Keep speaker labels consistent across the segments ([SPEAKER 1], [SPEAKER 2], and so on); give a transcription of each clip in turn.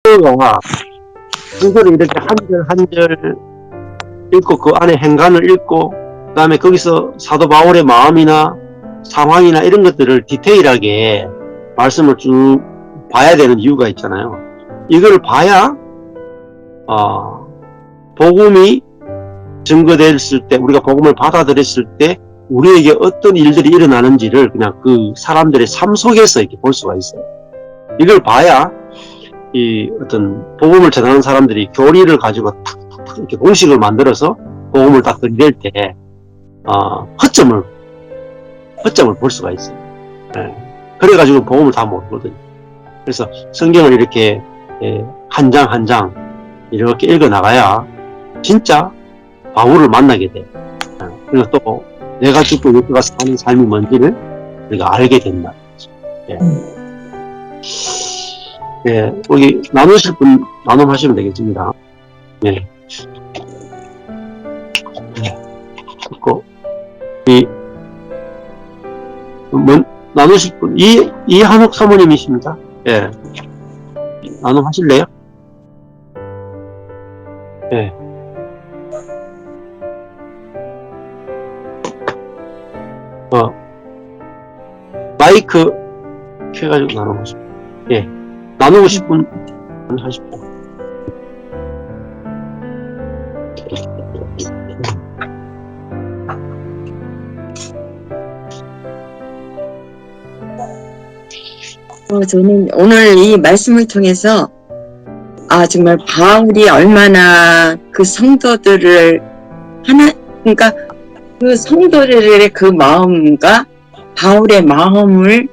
[SPEAKER 1] 그거가 그거를 이렇게 한 절 한 절 읽고 그 안에 행간을 읽고 그 다음에 거기서 사도 바울의 마음이나 상황이나 이런 것들을 디테일하게 말씀을 쭉 봐야 되는 이유가 있잖아요. 이걸 봐야 복음이 증거됐을 때, 우리가 복음을 받아들였을 때 우리에게 어떤 일들이 일어나는지를 그냥 그 사람들의 삶 속에서 이렇게 볼 수가 있어요. 이걸 봐야 이 어떤 복음을 전하는 사람들이 교리를 가지고 탁탁탁 이렇게 공식을 만들어서 복음을 딱 들이댈 때 허점을 볼 수가 있어요. 네. 그래가지고 복음을 다 모르거든요. 그래서 성경을 이렇게 한 장 한 장 이렇게 읽어 나가야 진짜 바울을 만나게 돼요. 그리고 또 내가 죽고 예수가 사는 삶이 뭔지를 우리가 알게 된다. 예. 예, 여기 나누실 분 나눔하시면 되겠습니다. 예. 그리고 나누실 분 이한옥 사모님이십니다. 예. 나눔하실래요? 예. 마이크 켜가지고 나누고 싶어요. 예. 나누고 싶은 분 하십시오.
[SPEAKER 2] 저는 오늘 이 말씀을 통해서 정말 바울이 얼마나 그 성도들을 그러니까 그 성도들의 그 마음과 바울의 마음을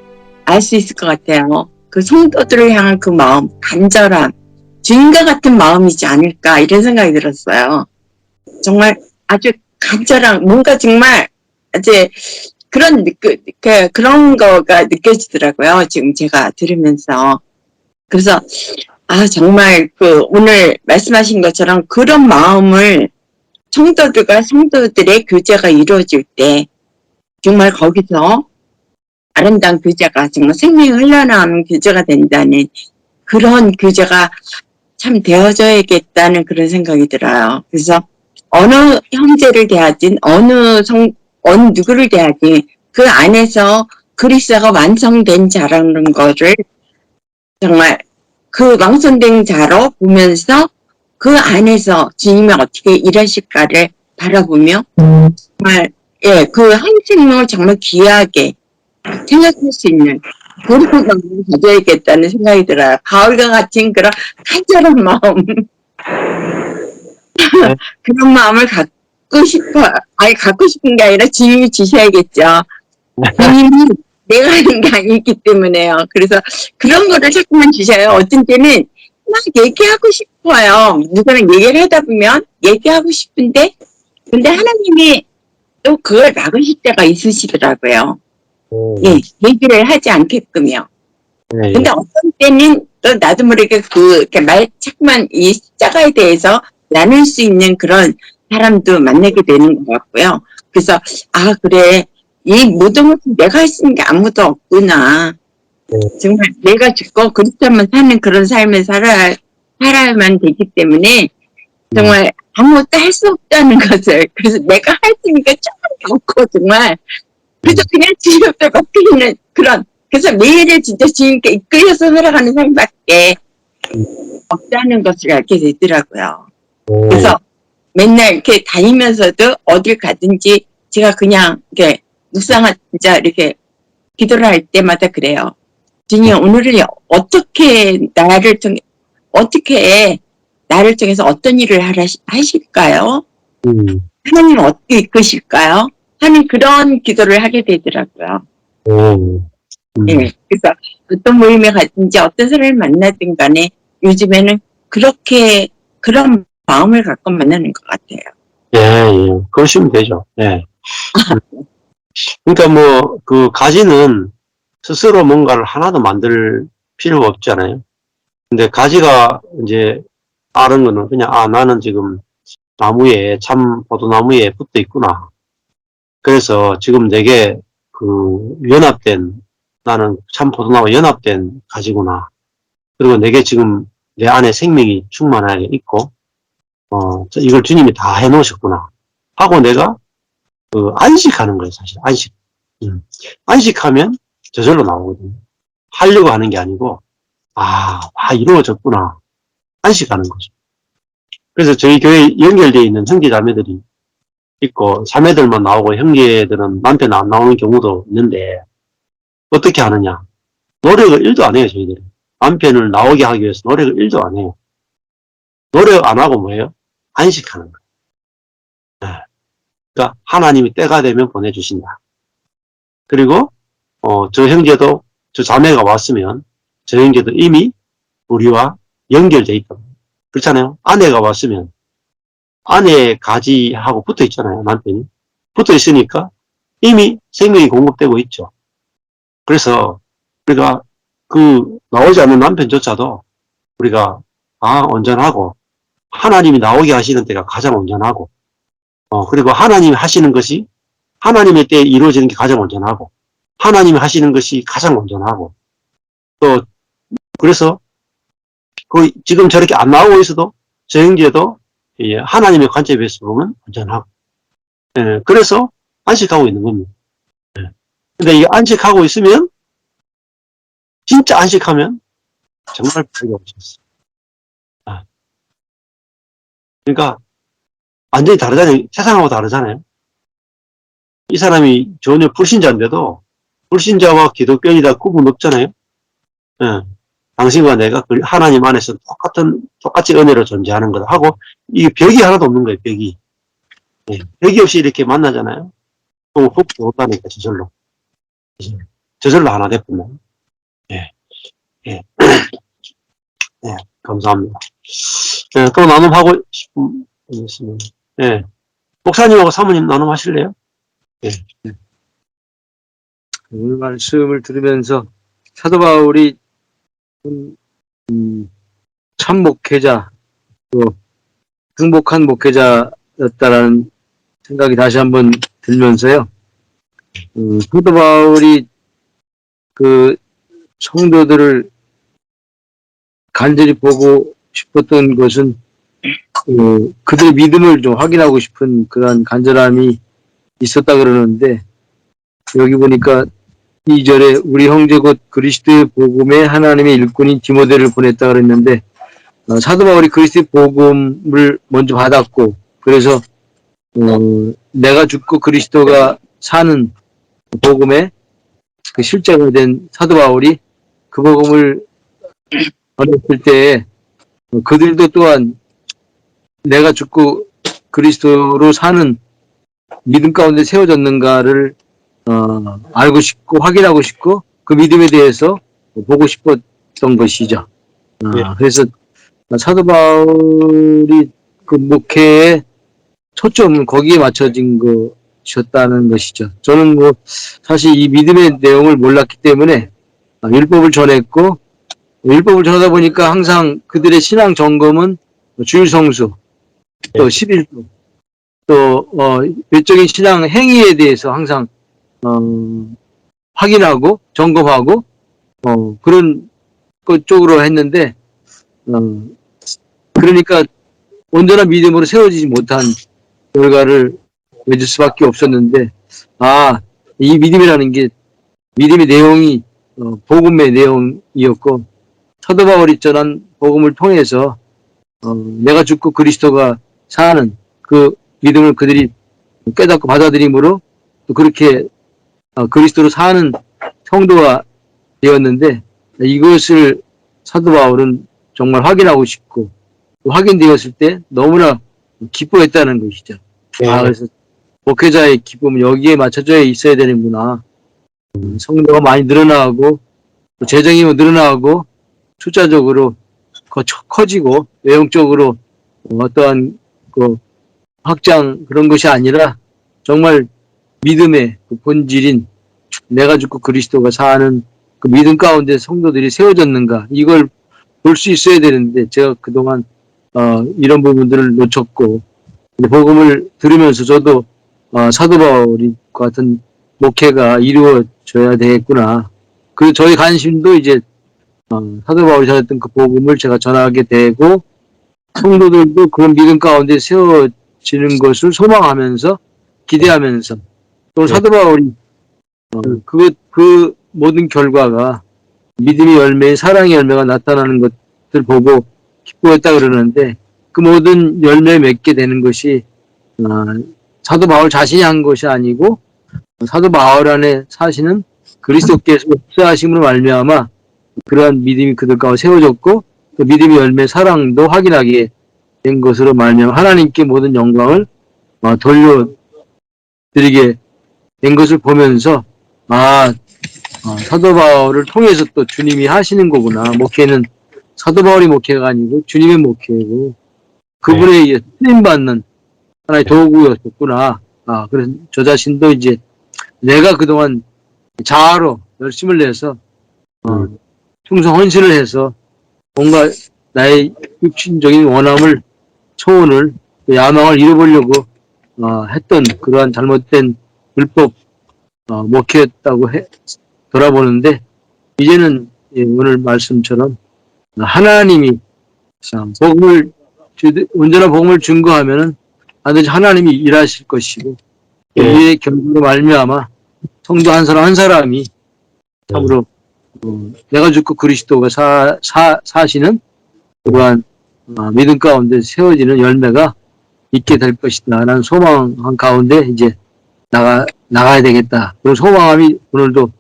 [SPEAKER 2] 알 수 있을 것 같아요. 그 성도들을 향한 그 마음, 간절함, 주인과 같은 마음이지 않을까 이런 생각이 들었어요. 정말 아주 간절한 뭔가 정말 이제 그런 거가 느껴지더라고요. 지금 제가 들으면서. 그래서 정말 오늘 말씀하신 것처럼 그런 마음을 성도들과 성도들의 교제가 이루어질 때 정말 거기서 아름다운 교제가 정말 생명이 흘러나오는 교제가 된다는 그런 교제가 참 되어져야겠다는 그런 생각이 들어요. 그래서 어느 형제를 대하든 어느 누구를 대하든 그 안에서 그리스도가 완성된 자라는 거를 정말 그 완성된 자로 보면서 그 안에서 주님이 어떻게 일하실까를 바라보며 정말 그 한 생명을 정말 귀하게 생각할 수 있는 그런 마음을 가져야겠다는 생각이 들어요. 바울과 같은 그런 간절한 마음 그런 마음을 갖고 싶은 게 아니라 주님이 주셔야겠죠. 주님이 내가 하는 게 아니기 때문에요. 그래서 그런 거를 자꾸만 주셔요. 어떤 때는 막 얘기하고 싶어요. 누구랑 얘기를 하다 보면 얘기하고 싶은데 근데 하나님이 또 그걸 막으실 때가 있으시더라고요. 예, 얘기를 하지 않게끔요. 근데 어떤 때는 또 나도 모르게 이렇게 자꾸만 이 십자가에 대해서 나눌 수 있는 그런 사람도 만나게 되는 것 같고요. 그래서 그래 이 모든 것을 내가 할 수 있는 게 아무도 없구나. 정말 내가 죽고 그리스도만 사는 그런 삶을 살아야만 되기 때문에 정말 아무것도 할 수 없다는 것을 그래서 내가 할 수 있는 게 조금 없고 정말 그래서 그냥 주님 앞에 맡기는 그런 그래서 매일을 진짜 주님께 이끌려서 살아가는 삶밖에 없다는 것을 알게 되더라고요. 그래서 맨날 이렇게 다니면서도 어딜 가든지 제가 그냥 이렇게 진짜 이렇게 기도를 할 때마다 그래요. 주님 오늘은 어떻게 나를 통해서 어떤 일을 하실까요? 하나님 어떻게 이끄실까요? 하는 그런 기도를 하게 되더라고요. 예, 그래서 어떤 모임에 갔든지 어떤 사람을 만나든 간에 요즘에는 그런 마음을 갖고 만나는 것 같아요.
[SPEAKER 1] 예. 그러시면 되죠. 예. 그러니까 그 가지는 스스로 뭔가를 하나도 만들 필요가 없잖아요. 근데 가지가 이제 다른 거는 그냥 나는 지금 나무에 참 포도나무에 붙어 있구나. 그래서 지금 내게 나는 참 포도나무와 연합된 가지구나. 그리고 내게 지금 내 안에 생명이 충만하게 있고, 이걸 주님이 다 해놓으셨구나. 하고 내가, 안식하는 거예요, 사실. 안식. 안식하면 저절로 나오거든요. 하려고 하는 게 아니고, 이루어졌구나. 안식하는 거죠. 그래서 저희 교회에 연결되어 있는 형제 자매들이 있고, 자매들만 나오고 형제들은 남편 안 나오는 경우도 있는데, 어떻게 하느냐. 노력을 1도 안 해요, 저희들이. 남편을 나오게 하기 위해서 노력을 1도 안 해요. 노력 안 하고 뭐예요? 안식하는 거예요. 네. 그러니까 하나님이 때가 되면 보내주신다. 그리고 저 형제도, 저 자매가 왔으면 저 형제도 이미 우리와 연결돼 있다. 그렇잖아요. 아내가 왔으면 아내 가지하고 붙어 있잖아요. 남편이 붙어 있으니까 이미 생명이 공급되고 있죠. 그래서 우리가 나오지 않는 남편조차도 우리가 온전하고 하나님이 나오게 하시는 때가 가장 온전하고, 그리고 하나님이 하시는 것이 하나님의 때에 이루어지는 게 가장 온전하고, 하나님이 하시는 것이 가장 온전하고, 또 그래서 지금 저렇게 안 나오고 있어도 저 형제도 하나님의 관점에서 보면 온전하고, 그래서 안식하고 있는 겁니다. 근데 이 안식하고 있으면, 진짜 안식하면 정말 별게 없었어요. 그러니까 완전히 다르잖아요. 세상하고 다르잖아요. 이 사람이 전혀 불신자인데도 불신자와 기독교인이다 구분 없잖아요. 당신과 내가 하나님 안에서 똑같이 은혜로 존재하는 거다 하고, 이게 벽이 하나도 없는 거예요, 벽이. 벽이 없이 이렇게 만나잖아요. 그럼 훅 들어온다니까, 저절로. 저절로 하나 됐구나. 감사합니다. 또 나눔하고 싶은 분 있으면, 목사님하고 사모님 나눔하실래요?
[SPEAKER 3] 오늘 말씀을 들으면서 사도 바울이 참 목회자, 또 행복한 목회자였다라는 생각이 다시 한번 들면서요. 사도 바울이 성도들을 간절히 보고 싶었던 것은 그들의 믿음을 좀 확인하고 싶은 그러한 간절함이 있었다 그러는데, 여기 보니까 2절에 우리 형제 곧 그리스도의 복음에 하나님의 일꾼인 디모데를 보냈다 그랬는데, 사도 바울이 그리스도의 복음을 먼저 받았고, 그래서 내가 죽고 그리스도가 사는 복음에 그 실제가 된 사도 바울이 그 복음을 전했을 때 그들도 또한 내가 죽고 그리스도로 사는 믿음 가운데 세워졌는가를 알고 싶고 확인하고 싶고 그 믿음에 대해서 보고 싶었던 것이죠. 그래서 사도 바울이 그 목회의 초점은 거기에 맞춰진 것이었다는 것이죠. 저는 사실 이 믿음의 내용을 몰랐기 때문에 율법을 전했고, 율법을 전하다 보니까 항상 그들의 신앙 점검은 주일 성수, 또 11조, 또 외적인 신앙 행위에 대해서 항상 확인하고 점검하고 그런 것 쪽으로 했는데, 그러니까 온전한 믿음으로 세워지지 못한 결과를 맺을 수밖에 없었는데, 이 믿음이라는 게 믿음의 내용이 복음의 내용이었고, 사도 바울이 전한 복음을 통해서 내가 죽고 그리스도가 사는 그 믿음을 그들이 깨닫고 받아들임으로 또 그렇게 그리스도로 사는 성도가 되었는데, 이것을 사도 바울은 정말 확인하고 싶고, 확인되었을 때 너무나 기뻐했다는 것이죠. 그래서 목회자의 기쁨은 여기에 맞춰져 있어야 되는구나. 성도가 많이 늘어나고, 재정이 늘어나고, 숫자적으로 커지고, 외형적으로 어떠한 확장 그런 것이 아니라 정말 믿음의 그 본질인 내가 죽고 그리스도가 사는 그 믿음 가운데 성도들이 세워졌는가, 이걸 볼 수 있어야 되는데 제가 그동안 이런 부분들을 놓쳤고, 복음을 들으면서 저도 사도 바울 같은 목회가 이루어져야 되겠구나. 그 저희 관심도 이제 사도 바울이 전했던 그 복음을 제가 전하게 되고 성도들도 그런 믿음 가운데 세워지는 것을 소망하면서 기대하면서 또 사도 바울이 그 모든 결과가 믿음의 열매, 사랑의 열매가 나타나는 것들 보고 기뻐했다 그러는데 그 모든 열매 맺게 되는 것이 사도 바울 자신이 한 것이 아니고 사도 바울 안에 사시는 그리스도께서 역사하심으로 말미암아 그러한 믿음이 그들 가운데 세워졌고 그 믿음의 열매, 사랑도 확인하게 된 것으로 말미암아 하나님께 모든 영광을 돌려드리게 된 것을 보면서 사도 바울을 통해서 또 주님이 하시는 거구나. 목회는 사도 바울이 목회가 아니고 주님의 목회고 그분에 의해 쓰임받는 하나의 도구였었구나. 그래서 저 자신도 이제 내가 그동안 자아로 열심을 내서 충성 헌신을 해서 뭔가 나의 육신적인 원함을 소원을 야망을 이뤄보려고 했던 그러한 잘못된 불법 목회였다고 돌아보는데 이제는 오늘 말씀처럼 하나님이 온전한 복음을 증거하면은 반드시 하나님이 일하실 것이고 우리의 결과로 말미암아 성도 한 사람 한 사람이 참으로 내가 죽고 그리스도가 사시는 그러한 믿음 가운데 세워지는 열매가 있게 될 것이다 라는 소망한 가운데 이제 나가야 되겠다. 그런 소망함이 오늘도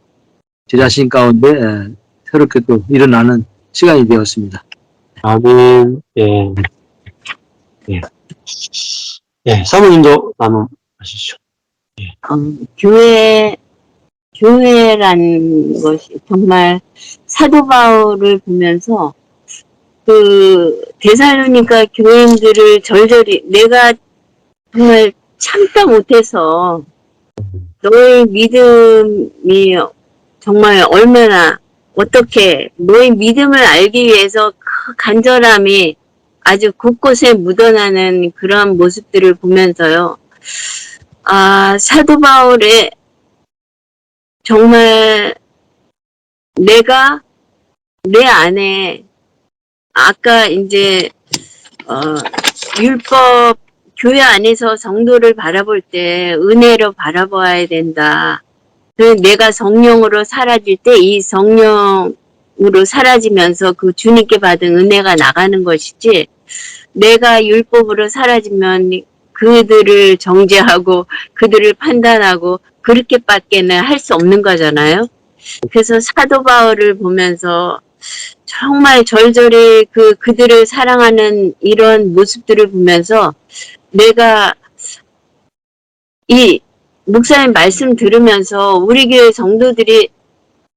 [SPEAKER 3] 제 자신 가운데 새롭게 또 일어나는 시간이 되었습니다.
[SPEAKER 1] 아멘. 사모님도 나눔하시죠.
[SPEAKER 2] 교회란 것이 정말 사도 바울을 보면서 그 데살로니가 교인들을 절절히 내가 정말 참다 못해서 너의 믿음이 정말 얼마나 어떻게 너의 믿음을 알기 위해서 그 간절함이 아주 곳곳에 묻어나는 그런 모습들을 보면서요. 사도 바울의 정말 내가 내 안에 아까 이제 율법 교회 안에서 성도를 바라볼 때 은혜로 바라봐야 된다. 그래서 내가 성령으로 사라질 때 이 성령으로 사라지면서 그 주님께 받은 은혜가 나가는 것이지 내가 율법으로 사라지면 그들을 정죄하고 그들을 판단하고 그렇게밖에는 할 수 없는 거잖아요. 그래서 사도 바울을 보면서 정말 절절히 그들을 사랑하는 이런 모습들을 보면서 내가 이 목사님 말씀 들으면서 우리 교회 성도들이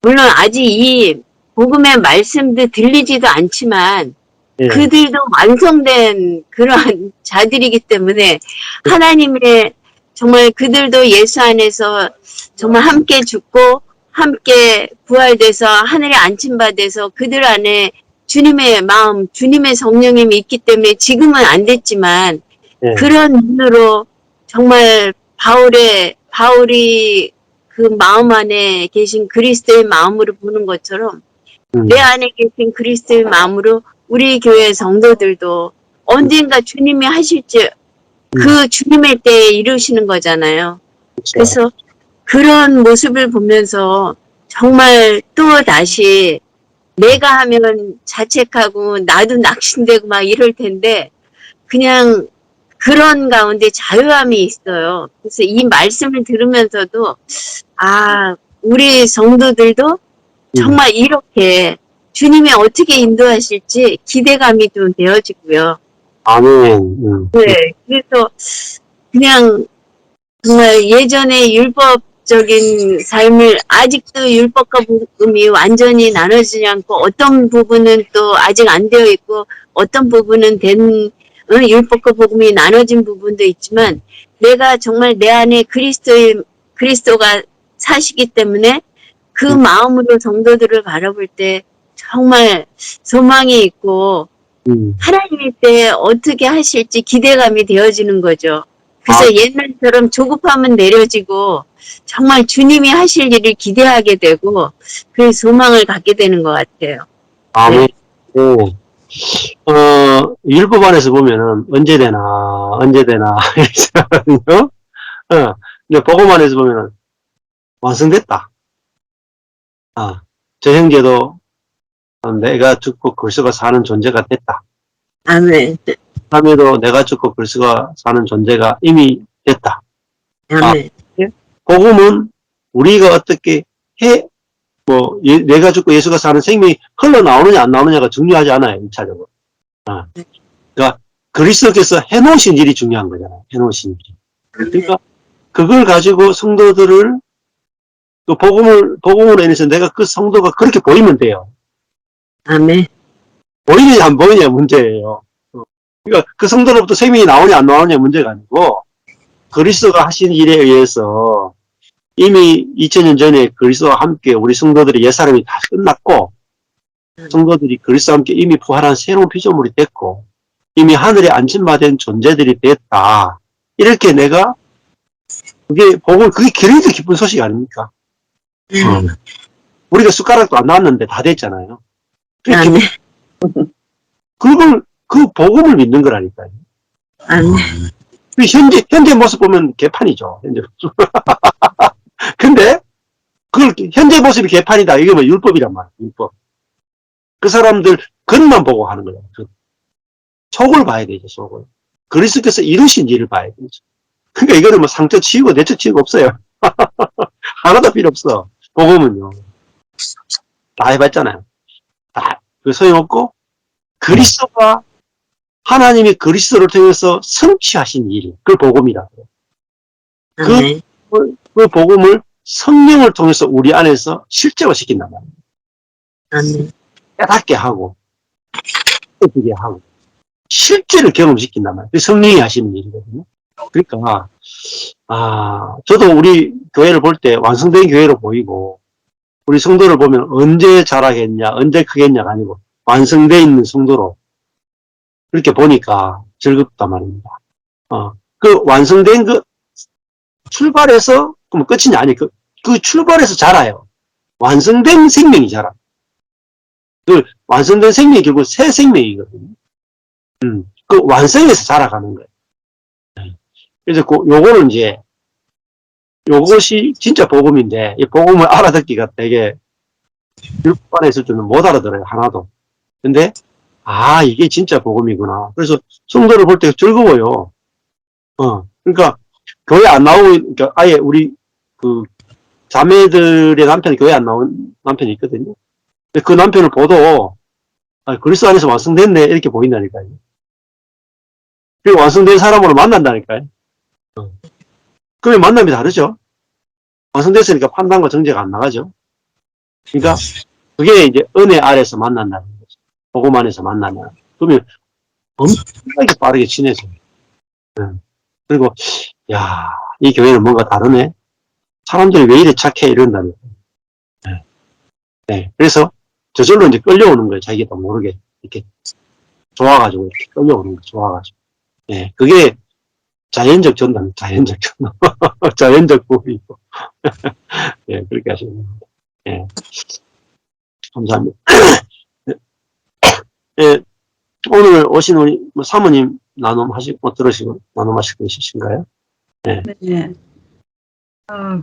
[SPEAKER 2] 물론 아직 이 복음의 말씀도 들리지도 않지만 그들도 완성된 그러한 자들이기 때문에 하나님의 정말 그들도 예수 안에서 정말 함께 죽고 함께 부활돼서 하늘에 안침받아서 그들 안에 주님의 마음, 주님의 성령님이 있기 때문에 지금은 안 됐지만 그런 눈으로 정말 바울이 그 마음 안에 계신 그리스도의 마음으로 보는 것처럼 내 안에 계신 그리스도의 마음으로 우리 교회 성도들도 언젠가 주님이 하실지 그 주님의 때에 이루시는 거잖아요. 그래서 그런 모습을 보면서 정말 또 다시 내가 하면 자책하고 나도 낙심되고 막 이럴 텐데 그냥 그런 가운데 자유함이 있어요. 그래서 이 말씀을 들으면서도 우리 성도들도 정말 이렇게 주님이 어떻게 인도하실지 기대감이 좀 되어지고요.
[SPEAKER 1] 아멘.
[SPEAKER 2] 네, 그래서 그냥 정말 예전에 율법적인 삶을 아직도 율법과 복음이 완전히 나눠지지 않고 어떤 부분은 또 아직 안 되어 있고 어떤 부분은 율법과 복음이 나눠진 부분도 있지만 내가 정말 내 안에 그리스도가 사시기 때문에 그 마음으로 성도들을 바라볼 때 정말 소망이 있고 하나님의 때 어떻게 하실지 기대감이 되어지는 거죠. 그래서 옛날처럼 조급함은 내려지고 정말 주님이 하실 일을 기대하게 되고 그 소망을 갖게 되는 것 같아요.
[SPEAKER 1] 아멘. 네. 율법 안에서 보면은 언제 되나, 이러거든요. 근데 복음 안에서 보면은 완성됐다. 저 형제도 내가 죽고 그리스도가 사는 존재가 됐다.
[SPEAKER 2] 아멘.
[SPEAKER 1] 다음에도 내가 죽고 그리스도가 사는 존재가 이미 됐다.
[SPEAKER 2] 아멘.
[SPEAKER 1] 복음은 우리가 어떻게 내가 죽고 예수가 사는 생명이 흘러나오느냐 안 나오느냐가 중요하지 않아요. 1차적으로. 그러니까 그리스도께서 해놓으신 일이 중요한 거잖아요. 해놓으신 일. 그러니까 그걸 가지고 성도들을 그 복음으로 인해서 내가 그 성도가 그렇게 보이면 돼요.
[SPEAKER 2] 아멘.
[SPEAKER 1] 보이느냐 안 보이느냐 문제예요. 그러니까 그 성도로부터 생명이 나오냐 안 나오느냐 문제가 아니고 그리스도가 하신 일에 의해서 이미 2000년 전에 그리스도와 함께 우리 성도들의 옛사람이 다 끝났고 성도들이 그리스도와 함께 이미 부활한 새로운 피조물이 됐고 이미 하늘에 안전받은 존재들이 됐다. 이렇게 내가 그게 굉장히 기쁜 소식 아닙니까? 우리가 숟가락도 안 나왔는데 다 됐잖아요.
[SPEAKER 2] 아멘.
[SPEAKER 1] 그 복음을 믿는 거라니까요.
[SPEAKER 2] 아멘.
[SPEAKER 1] 현재 모습 보면 개판이죠. 현재 모습. 근데 그걸 현재 모습이 개판이다. 이게 뭐 율법이란 말이야. 율법. 그 사람들 겉만 보고 하는 거예요. 속을 봐야 되죠. 속을. 그리스도께서 이루신 일을 봐야 되죠. 그러니까 이거는 뭐 상처 치우고 내처 치우고 없어요. 하나도 필요 없어. 복음은요. 다 해봤잖아요. 다 그 소용없고 그리스도가 하나님이 그리스도를 통해서 성취하신 일, 그걸 복음이라고 해요. 그 복음을 성령을 통해서 우리 안에서 실제화시킨단 말이에요.
[SPEAKER 2] 아멘.
[SPEAKER 1] 깨닫게 하고, 깨닫게 하고, 실제를 경험시킨단 말이에요. 그게 성령이 하시는 일이거든요. 그러니까, 저도 우리 교회를 볼 때 완성된 교회로 보이고, 우리 성도를 보면 언제 자라겠냐, 언제 크겠냐가 아니고, 완성되어 있는 성도로, 그렇게 보니까 즐겁단 말입니다. 그 완성된 출발해서, 그럼 끝이냐? 아니, 그 출발해서 자라요. 완성된 생명이 자라. 그 완성된 생명이 결국 새 생명이거든요. 그 완성해서 자라가는 거예요. 그래서 요거는 이제, 요것이 진짜 복음인데, 이 복음을 알아듣기가 되게, 율법안에 있을 때는 못 알아들어요, 하나도. 근데, 이게 진짜 복음이구나. 그래서 성도를 볼 때 즐거워요. 그러니까, 교회 안 그러니까 아예 우리, 자매들의 남편이 교회 안 나온 남편이 있거든요. 근데 그 남편을 보도, 그리스도 안에서 완성됐네, 이렇게 보인다니까요. 그리고 완성된 사람으로 만난다니까요. 그러면 만남이 다르죠. 완성됐으니까 판단과 정죄가 안 나가죠. 그러니까 그게 이제 은혜 아래서 만난다는 거죠. 복음 안에서 만나면. 그러면 엄청나게 빠르게 친해져요. 그리고 이 교회는 뭔가 다르네. 사람들이 왜 이래 착해 이런다니까. 네. 그래서 저절로 이제 끌려오는 거예요. 자기가 모르게 이렇게 좋아가지고 이렇게 끌려오는 거 좋아가지고. 네. 그게 자연적 전담, 자연적 전담. 자연적 부분이고. 예, 그렇게 하시는 겁니다. 예. 감사합니다. 예, 오늘 오신 우리 사모님 들으시고 나눔하시고 계신가요? 예.
[SPEAKER 4] 네.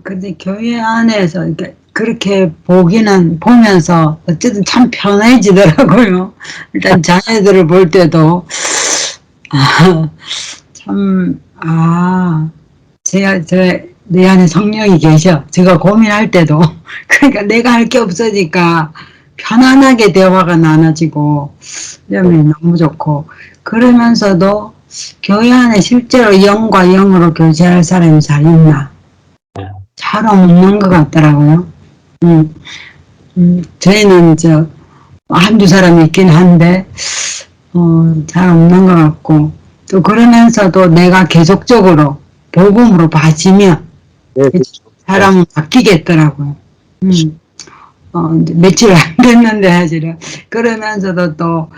[SPEAKER 4] 근데 교회 안에서 그렇게 보면서 어쨌든 참 편해지더라고요. 일단 자녀들을 볼 때도, 참, 내 안에 성령이 계셔. 제가 고민할 때도. 그러니까 내가 할 게 없으니까 편안하게 대화가 나눠지고, 그러면 너무 좋고. 그러면서도 교회 안에 실제로 영과 영으로 교제할 사람이 잘 있나? 잘 없는 것 같더라고요. 저희는 한두 사람이 있긴 한데, 잘 없는 것 같고, 또 그러면서도 내가 계속적으로 복음으로 봐지면, 사람은 바뀌겠더라고요. 며칠 안 됐는데, 사실은. 그러면서도 또,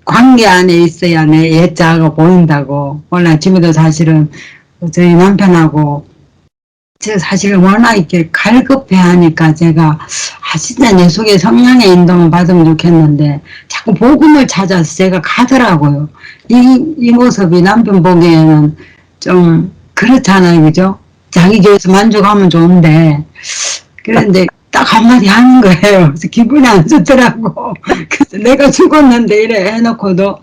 [SPEAKER 4] 관계 안에 있어야 내 옛자가 보인다고. 오늘 아침에도 사실은 저희 남편하고 제가 사실 워낙 이렇게 갈급해 하니까 제가, 진짜 내 속에 성령의 인도만 받으면 좋겠는데, 자꾸 복음을 찾아서 제가 가더라고요. 이 모습이 남편 보기에는 좀 그렇잖아요. 그죠? 자기 교회에서 만족하면 좋은데, 그런데 딱 한마디 하는 거예요. 그래서 기분이 안 좋더라고. 그래서 내가 죽었는데 이래 해놓고도,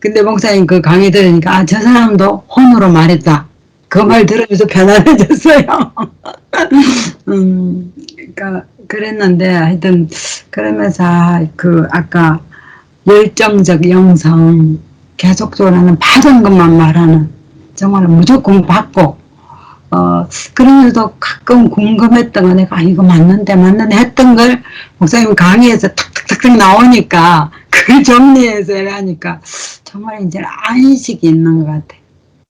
[SPEAKER 4] 근데 목사님 그 강의 들으니까, 저 사람도 혼으로 말했다. 그 말 들으면서 편안해졌어요. 그러니까 그랬는데 하여튼 그러면서 아까 열정적 영성 계속적으로 받은 것만 말하는, 정말 무조건 받고, 그러면서도 가끔 궁금했던 거, 내가 이거 맞는데 했던 걸 목사님 강의에서 탁탁탁탁 나오니까 그걸 정리해서 하니까 정말 이제 안식이 있는 것 같아요.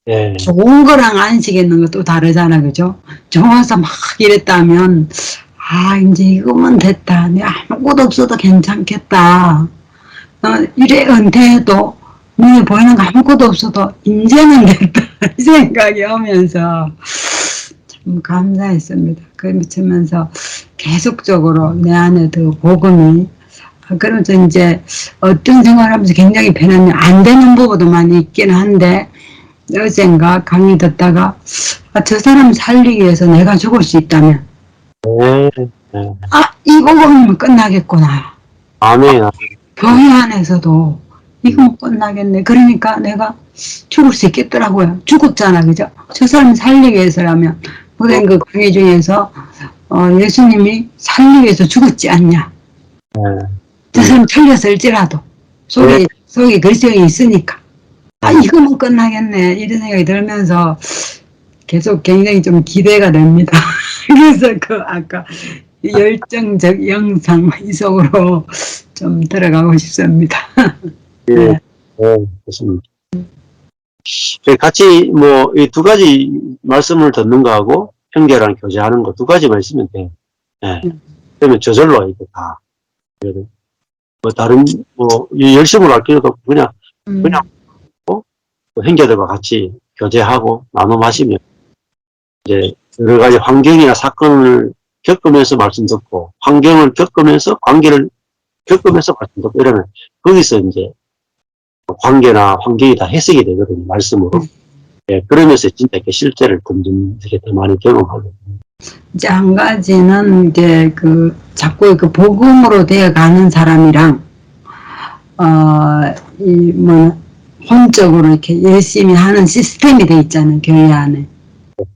[SPEAKER 1] 예.
[SPEAKER 4] 좋은 거랑 안식 있는 것도 다르잖아, 그죠? 좋아서 막 이랬다면, 이제 이거면 됐다. 내가 아무것도 없어도 괜찮겠다. 이래 은퇴해도 눈에 보이는 거 아무것도 없어도 이제는 됐다. 이 생각이 오면서 참 감사했습니다. 그러면서 계속적으로 내 안에 그 복음이, 그러면서 이제 어떤 생활을 하면서 굉장히 편안해. 안 되는 부분도 많이 있긴 한데, 어젠가 강의 듣다가, 저 사람 살리기 위해서 내가 죽을 수 있다면,
[SPEAKER 1] 네. 네.
[SPEAKER 4] 이 복음이면 끝나겠구나.
[SPEAKER 1] 아멘.
[SPEAKER 4] 교회 안에서도 이거면 끝나겠네. 그러니까 내가 죽을 수 있겠더라고요. 죽었잖아, 그죠? 저 사람 살리기 위해서라면, 보낸 그 강의 중에서 예수님이 살리기 위해서 죽었지 않냐.
[SPEAKER 1] 네.
[SPEAKER 4] 저 사람 살렸을지라도 속에 그리스도인이 있으니까. 이거면 끝나겠네. 이런 생각이 들면서 계속 굉장히 좀 기대가 됩니다. 그래서 아까 열정적 영상 이 속으로 좀 들어가고 싶습니다.
[SPEAKER 1] 예. 네. 그렇습니다. 같이 이 두 가지 말씀을 듣는 거하고 형제랑 교제하는 거 두 가지만 있으면 돼요. 네. 그러면 저절로 이거 다. 다른 열심으로 할 필요도 없고 그냥 형제들과 같이 교제하고 나눠 마시면 이제 여러 가지 환경이나 사건을 겪으면서 말씀 듣고 환경을 겪으면서 관계를 겪으면서 말씀 듣고 이러면 거기서 이제 관계나 환경이 다 해석이 되거든요. 말씀으로. 예, 그러면서 진짜 이렇게 실제를 든든하게 더 많이 경험하고.
[SPEAKER 4] 이제 한 가지는 이제 자꾸 복음으로 되어가는 사람이랑 혼적으로 이렇게 열심히 하는 시스템이 돼 있잖아요, 교회 안에.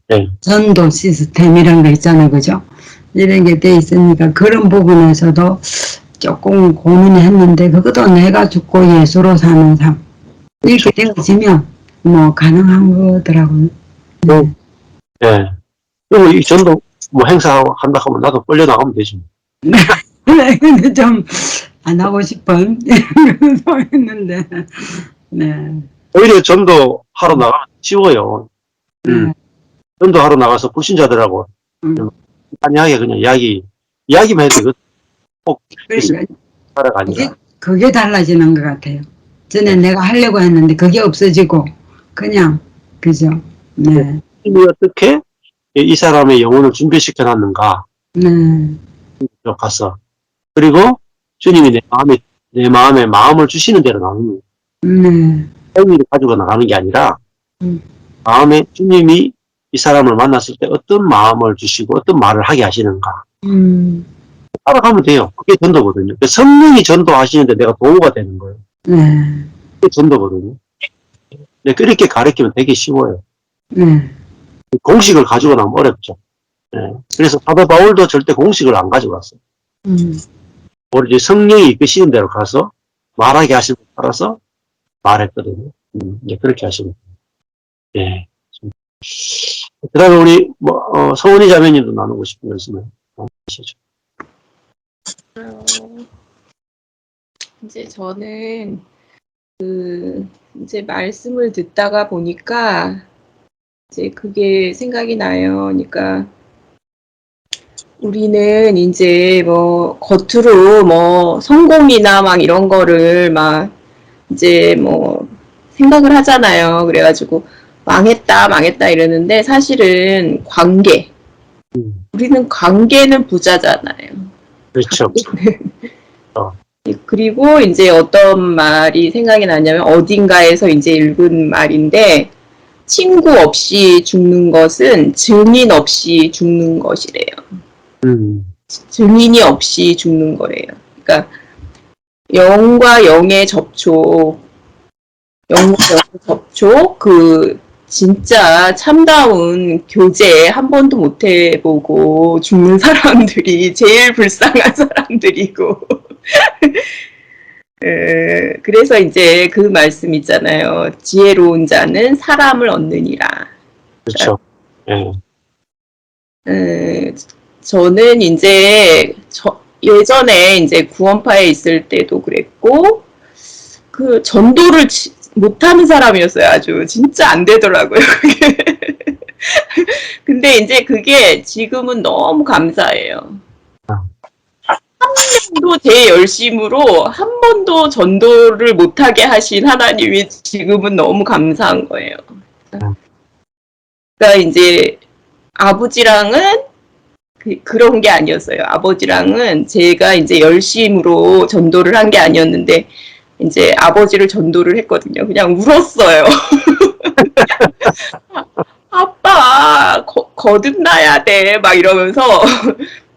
[SPEAKER 1] 네.
[SPEAKER 4] 전도 시스템 이런 거 있잖아요, 그죠? 이런 게 돼 있으니까 그런 부분에서도 조금 고민을 했는데, 그것도 내가 죽고 예수로 사는 삶. 이렇게 되어지면 가능한 거더라고요.
[SPEAKER 1] 네. 네. 그리고 이 전도 행사한다 하면 나도 끌려 나가면 되지.
[SPEAKER 4] 네. 근데 좀 안 하고 싶은 그런 했는데, 네.
[SPEAKER 1] 오히려 전도 하러 나가면 쉬워요.
[SPEAKER 4] 네.
[SPEAKER 1] 전도 하러 나가서 불신자들하고 간단하게 그냥 이야기만 해도 꼭
[SPEAKER 4] 그러니까
[SPEAKER 1] 하라가 아니라.
[SPEAKER 4] 그게 달라지는 것 같아요. 전에 내가 하려고 했는데 그게 없어지고 그냥, 그죠? 네.
[SPEAKER 1] 주님이 어떻게 이 사람의 영혼을 준비시켜 놨는가
[SPEAKER 4] 네.
[SPEAKER 1] 가서, 그리고 주님이 내 마음에 마음을 주시는 대로 나가는
[SPEAKER 4] 네.
[SPEAKER 1] 의미를 가지고 나가는 게 아니라 마음에 주님이 이 사람을 만났을 때 어떤 마음을 주시고 어떤 말을 하게 하시는가 따라가면 돼요. 그게 전도거든요. 성령이 전도하시는데 내가 도구가 되는 거예요.
[SPEAKER 4] 네.
[SPEAKER 1] 그게 전도거든요. 네, 그렇게 가르치면 되게 쉬워요.
[SPEAKER 4] 네.
[SPEAKER 1] 공식을 가지고 나면 어렵죠. 네. 그래서 사도 바울도 절대 공식을 안 가지고 왔어요. 오로지 성령이 이끄시는 대로 가서 말하게 하시는 데 따라서 말했거든요. 이제 그렇게 하시면 돼요. 네. 그 다음에 우리, 서은이 자매님도 나누고 싶은 말씀을 하시죠.
[SPEAKER 5] 이제 저는 이제 말씀을 듣다가 보니까 이제 그게 생각이 나요. 그러니까 우리는 이제 겉으로 성공이나 막 이런 거를 막 이제 생각을 하잖아요. 그래가지고 망했다 이러는데 사실은 관계, 우리는 관계는 부자잖아요.
[SPEAKER 1] 그렇죠.
[SPEAKER 5] 그리고 이제 어떤 말이 생각이 나냐면 어딘가에서 이제 읽은 말인데 친구 없이 죽는 것은 증인 없이 죽는 것이래요. 증인이 없이 죽는 거래요. 그러니까 영과 영의 접촉, 그 진짜 참다운 교제 한 번도 못 해보고 죽는 사람들이 제일 불쌍한 사람들이고 그래서 이제 그 말씀 있잖아요. 지혜로운 자는 사람을 얻느니라.
[SPEAKER 1] 그렇죠.
[SPEAKER 5] 저는 이제 예전에 이제 구원파에 있을 때도 그랬고 그 전도를 못하는 사람이었어요. 아주 진짜 안 되더라고요. 그게. 근데 이제 그게 지금은 너무 감사해요. 한 번도 제 열심으로 한 번도 전도를 못하게 하신 하나님이 지금은 너무 감사한 거예요. 그러니까 이제 아버지랑은 그런 게 아니었어요. 아버지랑은 제가 이제 열심으로 전도를 한 게 아니었는데 이제 아버지를 전도를 했거든요. 그냥 울었어요. 아빠 거듭나야 돼 막 이러면서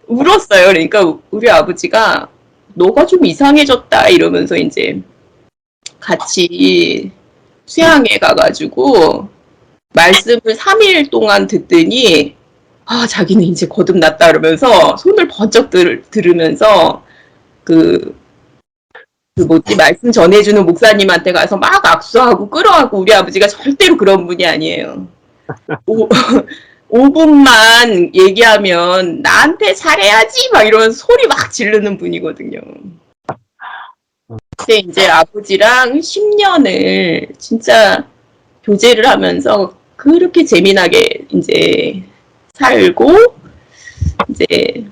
[SPEAKER 5] 울었어요. 그러니까 우리 아버지가 너가 좀 이상해졌다 이러면서 이제 같이 수양회 가가지고 말씀을 3일 동안 듣더니 자기는 이제 거듭났다 그러면서 손을 번쩍 들으면서 말씀 전해주는 목사님한테 가서 막 악수하고 끌어안고 우리 아버지가 절대로 그런 분이 아니에요. 5분만 얘기하면 나한테 잘해야지 막 이러면서 소리 막 지르는 분이거든요. 근데 이제 아버지랑 10년을 진짜 교제를 하면서 그렇게 재미나게 이제 살고 이제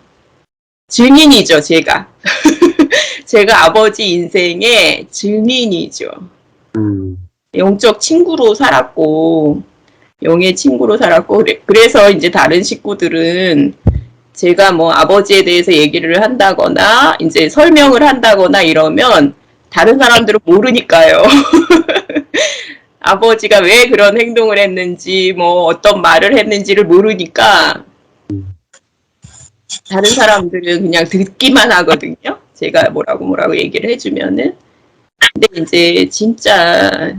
[SPEAKER 5] 증인이죠, 제가. 제가 아버지 인생의 증인이죠. 영적 친구로 살았고 영의 친구로 살았고 그래서 이제 다른 식구들은 제가 뭐 아버지에 대해서 얘기를 한다거나 이제 설명을 한다거나 이러면 다른 사람들은 모르니까요. 아버지가 왜 그런 행동을 했는지 뭐 어떤 말을 했는지를 모르니까 다른 사람들은 그냥 듣기만 하거든요. 제가 뭐라고 얘기를 해주면은. 근데 이제 진짜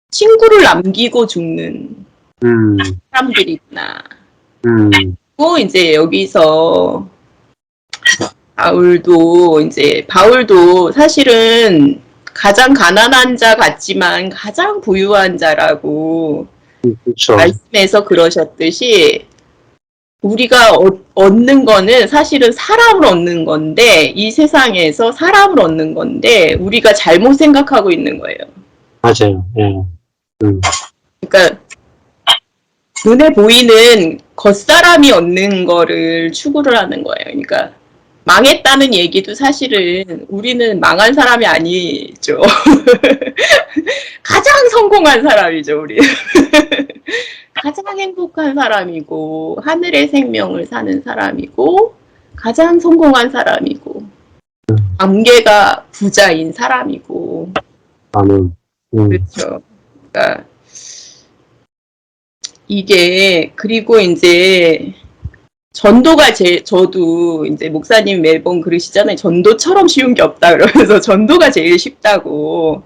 [SPEAKER 5] 친구를 남기고 죽는 사람들이구나. 또 이제 여기서 바울도 사실은 가장 가난한 자 같지만 가장 부유한 자라고
[SPEAKER 1] 그렇죠.
[SPEAKER 5] 말씀에서 그러셨듯이 우리가 얻는 거는 사실은 사람을 얻는 건데 이 세상에서 사람을 얻는 건데 우리가 잘못 생각하고 있는 거예요.
[SPEAKER 1] 맞아요.
[SPEAKER 5] 그러니까 눈에 보이는 겉사람이 얻는 거를 추구를 하는 거예요. 그러니까 망했다는 얘기도 사실은 우리는 망한 사람이 아니죠. 가장 성공한 사람이죠, 우리. 가장 행복한 사람이고 하늘의 생명을 사는 사람이고 가장 성공한 사람이고 관계가 부자인 사람이고 그렇죠. 그러니까 이게 그리고 이제 전도가 저도 이제 목사님 매번 그러시잖아요. 전도처럼 쉬운 게 없다 그러면서 전도가 제일 쉽다고.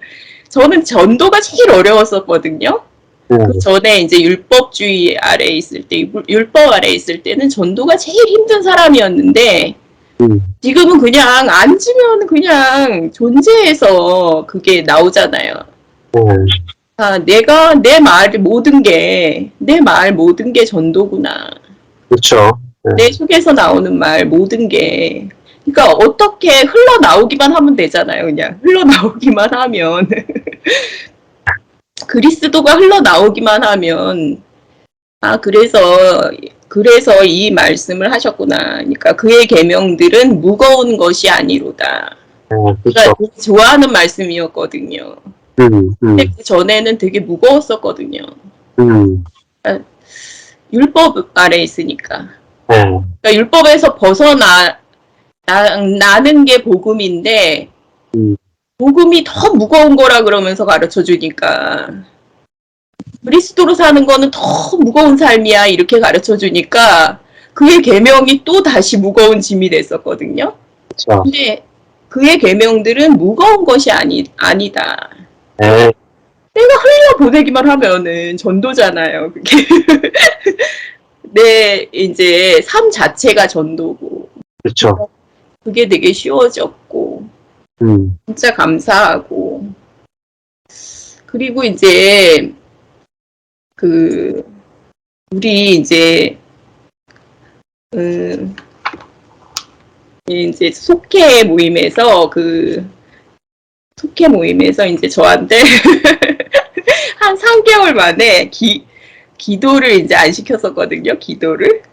[SPEAKER 5] 저는 전도가 제일 어려웠었거든요. 그 전에 이제 율법주의 아래에 있을 때, 율법 아래에 있을 때는 전도가 제일 힘든 사람이었는데, 지금은 그냥 앉으면 그냥 존재해서 그게 나오잖아요. 내가 내 말 모든 게 전도구나.
[SPEAKER 1] 그렇죠.
[SPEAKER 5] 내 속에서 나오는 말 모든 게. 그러니까 어떻게 흘러나오기만 하면 되잖아요. 그냥 흘러나오기만 하면. 그리스도가 흘러나오기만 하면 그래서 이 말씀을 하셨구나. 그러니까 그의 계명들은 무거운 것이 아니로다.
[SPEAKER 1] 그렇죠.
[SPEAKER 5] 그러니까 좋아하는 말씀이었거든요. 근데 그 전에는 되게 무거웠었거든요. 그러니까 율법 아래 있으니까. 그러니까 율법에서 나는 게 복음인데, 복음이 더 무거운 거라 그러면서 가르쳐 주니까, 그리스도로 사는 거는 더 무거운 삶이야 이렇게 가르쳐 주니까 그의 계명이 또 다시 무거운 짐이 됐었거든요.
[SPEAKER 1] 그렇죠.
[SPEAKER 5] 근데 그의 계명들은 무거운 것이 아니다.
[SPEAKER 1] 네.
[SPEAKER 5] 내가 흘려 보내기만 하면은 전도잖아요. 그게 내 이제 삶 자체가 전도고
[SPEAKER 1] 그렇죠.
[SPEAKER 5] 그게 되게 쉬워졌고 진짜 감사하고 그리고 이제 우리 이제 속회 모임에서 이제 저한테 한 3개월 만에 기도를 이제 안 시켰었거든요. 기도를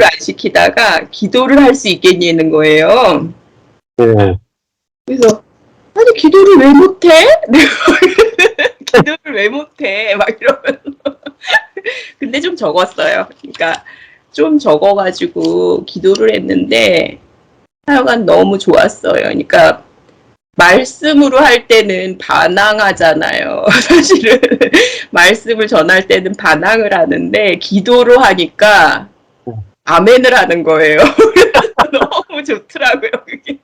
[SPEAKER 5] 안 시키다가 기도를 할 수 있겠냐는 거예요.
[SPEAKER 1] 네.
[SPEAKER 5] 그래서 아니 기도를 왜 못해? 기도를 왜 못해? 막 이러면서 근데 좀 적었어요. 그러니까 좀 적어가지고 기도를 했는데 하여간 너무 좋았어요. 그러니까 말씀으로 할 때는 반항하잖아요. 사실은 말씀을 전할 때는 반항을 하는데 기도로 하니까 아멘을 하는 거예요. 너무 좋더라고요. 그게.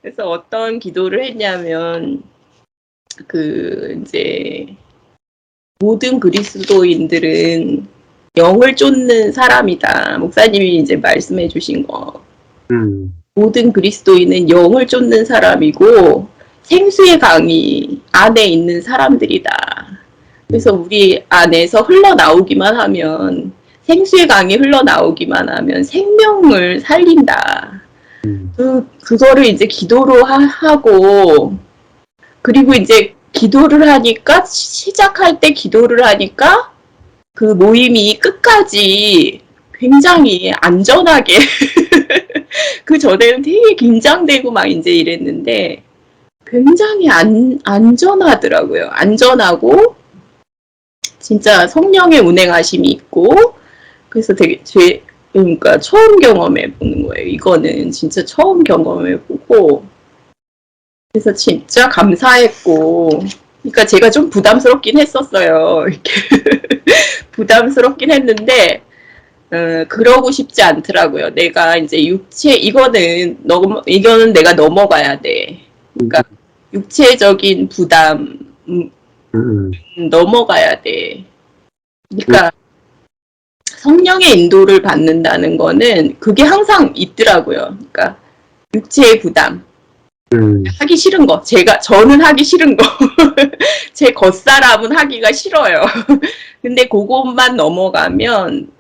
[SPEAKER 5] 그래서 어떤 기도를 했냐면 이제 모든 그리스도인들은 영을 쫓는 사람이다. 목사님이 이제 말씀해 주신 거. 모든 그리스도인은 영을 쫓는 사람이고 생수의 강이 안에 있는 사람들이다. 그래서 우리 안에서 흘러나오기만 하면 생수의 강이 흘러나오기만 하면 생명을 살린다. 그거를 이제 기도로 하고 그리고 이제 기도를 하니까 시작할 때 기도를 하니까 그 모임이 끝까지 굉장히 안전하게 그 전에는 되게 긴장되고 막 이제 이랬는데 굉장히 안전하더라고요. 안전하고 진짜 성령의 운행하심이 있고 그래서 되게 그러니까 처음 경험해 보는 거예요. 이거는 진짜 처음 경험해 보고 그래서 진짜 감사했고 그러니까 제가 좀 부담스럽긴 했었어요. 이렇게 부담스럽긴 했는데 그러고 싶지 않더라고요. 내가 이제 이거는 내가 넘어가야 돼. 그러니까 육체적인 부담 넘어가야 돼. 그러니까 성령의 인도를 받는다는 거는 그게 항상 있더라고요. 그러니까 육체의 부담. 하기 싫은 거. 저는 하기 싫은 거. 제 겉사람은 하기가 싫어요. 근데 그것만 넘어가면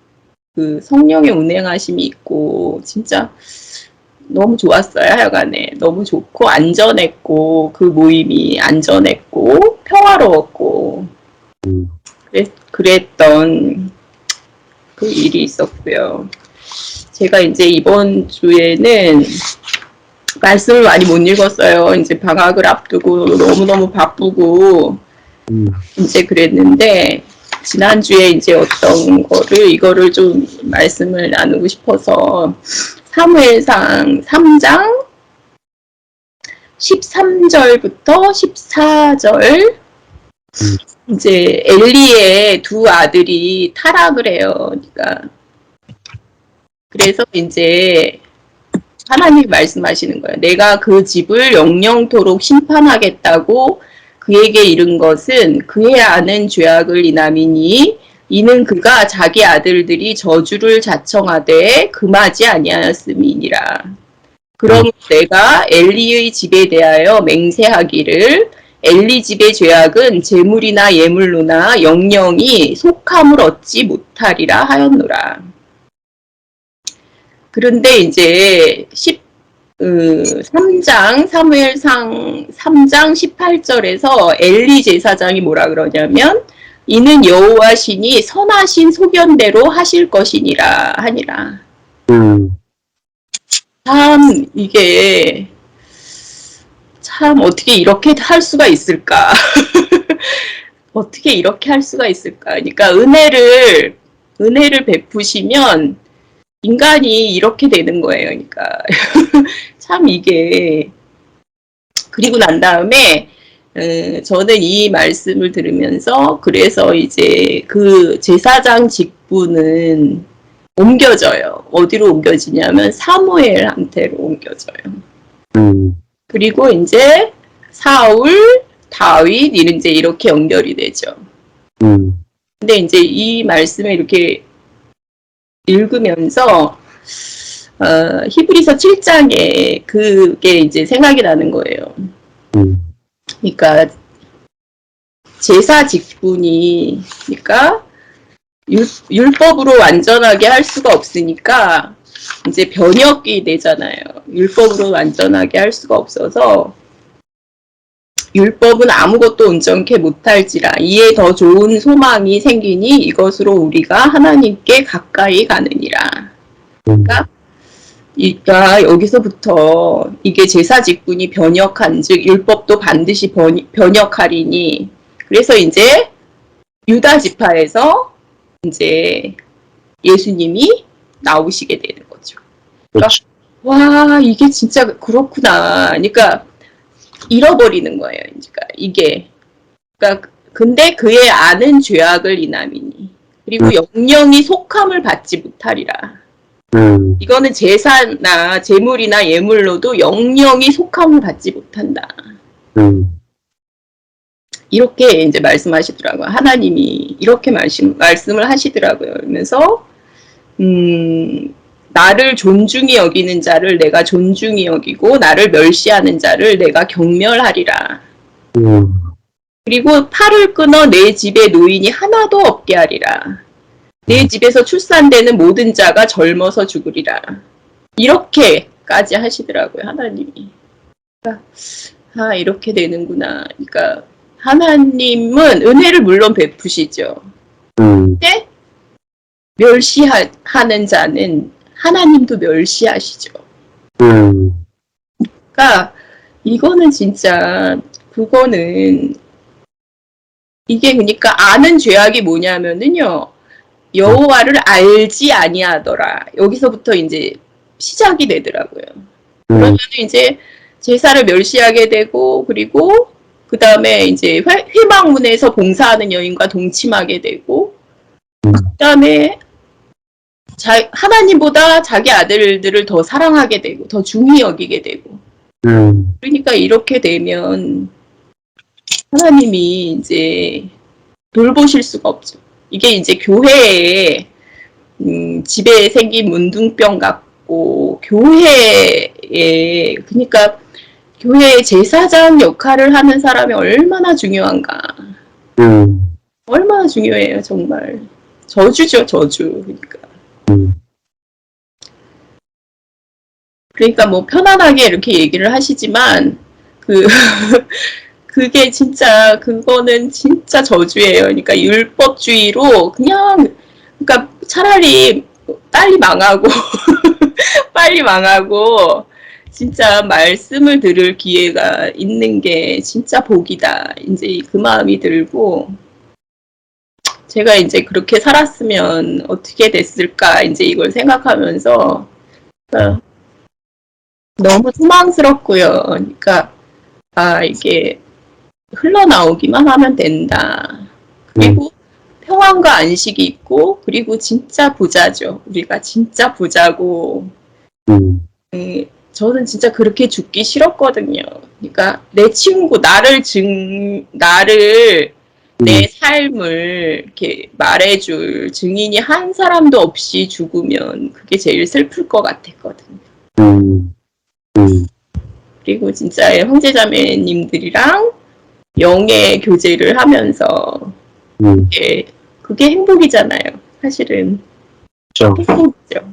[SPEAKER 5] 그 성령의 운행하심이 있고 진짜 너무 좋았어요. 하여간에 너무 좋고 안전했고 그 모임이 안전했고 평화로웠고 그랬던 그 일이 있었고요. 제가 이제 이번 주에는 말씀을 많이 못 읽었어요. 이제 방학을 앞두고 너무너무 바쁘고 이제 그랬는데 지난주에 이제 어떤 이거를 좀 말씀을 나누고 싶어서 사무엘상 3장 13절부터 14절 이제 엘리의 두 아들이 타락을 해요. 그러니까 그래서 이제 하나님이 말씀하시는 거예요. 내가 그 집을 영영토록 심판하겠다고 그에게 이른 것은 그의 아는 죄악을 인함이니 이는 그가 자기 아들들이 저주를 자청하되 금하지 아니하였음이니라. 그럼 내가 엘리의 집에 대하여 맹세하기를 엘리 집의 죄악은 재물이나 예물로나 영영이 속함을 얻지 못하리라 하였노라. 그런데 이제 3장 사무엘상 3장 18절에서 엘리 제사장이 뭐라 그러냐면 이는 여호와 신이 선하신 소견대로 하실 것이니라 하니라. 참 이게 참 어떻게 이렇게 할 수가 있을까? 어떻게 이렇게 할 수가 있을까? 그러니까 은혜를 베푸시면 인간이 이렇게 되는 거예요. 그러니까 참 이게 그리고 난 다음에 저는 이 말씀을 들으면서 그래서 이제 그 제사장 직분은 옮겨져요. 어디로 옮겨지냐면 사무엘한테로 옮겨져요. 그리고 이제 사울, 다윗 이제 이렇게 연결이 되죠. 근데 이제 이 말씀을 이렇게 읽으면서 히브리서 7장에 그게 이제 생각이 나는 거예요. 그러니까 제사 직분이 그러니까 율법으로 완전하게 할 수가 없으니까 이제 변혁이 되잖아요. 율법으로 완전하게 할 수가 없어서 율법은 아무것도 온전케 못할지라 이에 더 좋은 소망이 생기니 이것으로 우리가 하나님께 가까이 가느니라. 그러니까 여기서부터 이게 제사 직분이 변혁한즉 율법도 반드시 변혁하리니 그래서 이제 유다 지파에서 이제 예수님이 나오시게 되는 거죠. 그러니까 와 이게 진짜 그렇구나. 그러니까 잃어버리는 거예요. 그러니까 이게 그러니까 근데 그의 아는 죄악을 인함이니 그리고 영영이 속함을 받지 못하리라. 이거는 제사나 제물이나 예물로도 영영이 속함을 받지 못한다. 이렇게 이제 말씀하시더라고요. 하나님이 이렇게 말씀을 하시더라고요. 그러면서 나를 존중히 여기는 자를 내가 존중히 여기고 나를 멸시하는 자를 내가 경멸하리라. 그리고 팔을 끊어 내 집에 노인이 하나도 없게 하리라. 내 집에서 출산되는 모든 자가 젊어서 죽으리라. 이렇게까지 하시더라고요. 하나님이. 그러니까, 이렇게 되는구나. 그러니까 하나님은 은혜를 물론 베푸시죠. 근데 멸시하는 자는 하나님도 멸시하시죠. 그러니까 이거는 진짜 그거는 이게 그러니까 아는 죄악이 뭐냐면은요. 여호와를 알지 아니하더라. 여기서부터 이제 시작이 되더라고요. 그러면 이제 제사를 멸시하게 되고 그리고 그 다음에 이제 회막문에서 봉사하는 여인과 동침하게 되고 그 다음에 하나님보다 자기 아들들을 더 사랑하게 되고 더 중히 여기게 되고 그러니까 이렇게 되면 하나님이 이제 돌보실 수가 없죠. 이게 이제 교회에 집에 생긴 문둥병 같고 교회에 그러니까 교회의 제사장 역할을 하는 사람이 얼마나 중요한가. 얼마나 중요해요 정말. 저주죠 저주. 그러니까 뭐 편안하게 이렇게 얘기를 하시지만 그게 진짜 그거는 진짜 저주예요. 그러니까 율법주의로 그냥 그러니까 차라리 빨리 망하고 빨리 망하고 진짜 말씀을 들을 기회가 있는 게 진짜 복이다. 이제 그 마음이 들고 제가 이제 그렇게 살았으면 어떻게 됐을까 이제 이걸 생각하면서 너무 소망스럽고요. 그러니까 이게 흘러나오기만 하면 된다. 그리고 평안과 안식이 있고 그리고 진짜 부자죠. 우리가 진짜 부자고 저는 진짜 그렇게 죽기 싫었거든요. 그러니까 내 친구 나를 내 삶을 이렇게 말해줄 증인이 한 사람도 없이 죽으면 그게 제일 슬플 것 같았거든요. 그리고 진짜 형제자매님들이랑 영의 교제를 하면서 그게 행복이잖아요. 사실은
[SPEAKER 1] 그렇죠.
[SPEAKER 5] 행복이죠.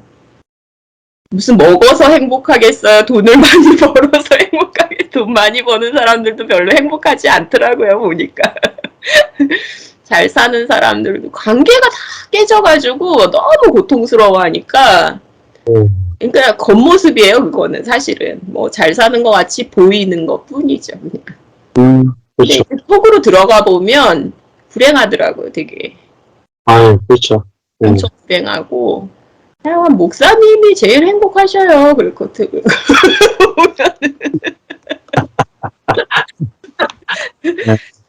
[SPEAKER 5] 무슨 먹어서 행복하겠어요. 돈을 많이 벌어서 행복하게 돈 많이 버는 사람들도 별로 행복하지 않더라고요. 보니까 잘 사는 사람들도 관계가 다 깨져가지고 너무 고통스러워하니까 그러니까 겉모습이에요. 그거는 사실은 뭐 잘 사는 것 같이 보이는 것뿐이죠.
[SPEAKER 1] 그렇죠.
[SPEAKER 5] 근데 속으로 들어가 보면 불행하더라고요. 되게
[SPEAKER 1] 그렇죠.
[SPEAKER 5] 엄청 불행하고 하여간 목사님이 제일 행복하셔요. 그렇거든.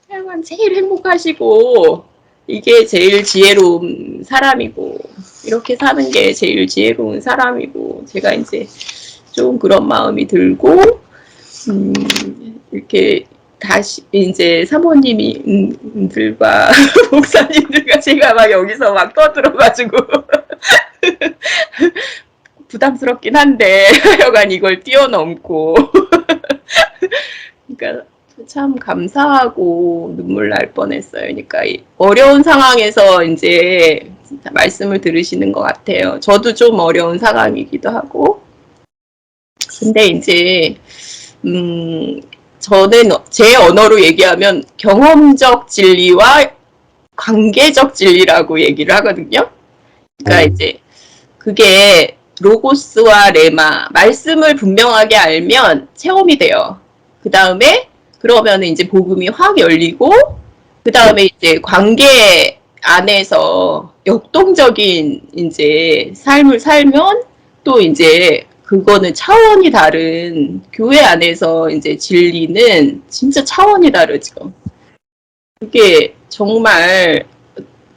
[SPEAKER 5] 하여간 제일 행복하시고 이게 제일 지혜로운 사람이고 이렇게 사는 게 제일 지혜로운 사람이고 제가 이제 좀 그런 마음이 들고 이렇게 다시 이제 사모님들과 목사님들과 제가 막 여기서 막 떠들어가지고 부담스럽긴 한데 하여간 이걸 뛰어넘고 그러니까 참 감사하고 눈물 날 뻔했어요. 그러니까 이 어려운 상황에서 이제 말씀을 들으시는 것 같아요. 저도 좀 어려운 상황이기도 하고 근데 이제 저는 제 언어로 얘기하면 경험적 진리와 관계적 진리라고 얘기를 하거든요. 그러니까 이제 그게 로고스와 레마, 말씀을 분명하게 알면 체험이 돼요. 그 다음에 그러면 이제 복음이 확 열리고 그 다음에 이제 관계 안에서 역동적인 이제 삶을 살면 또 이제 그거는 차원이 다른 교회 안에서 이제 진리는 진짜 차원이 다르죠. 그게 정말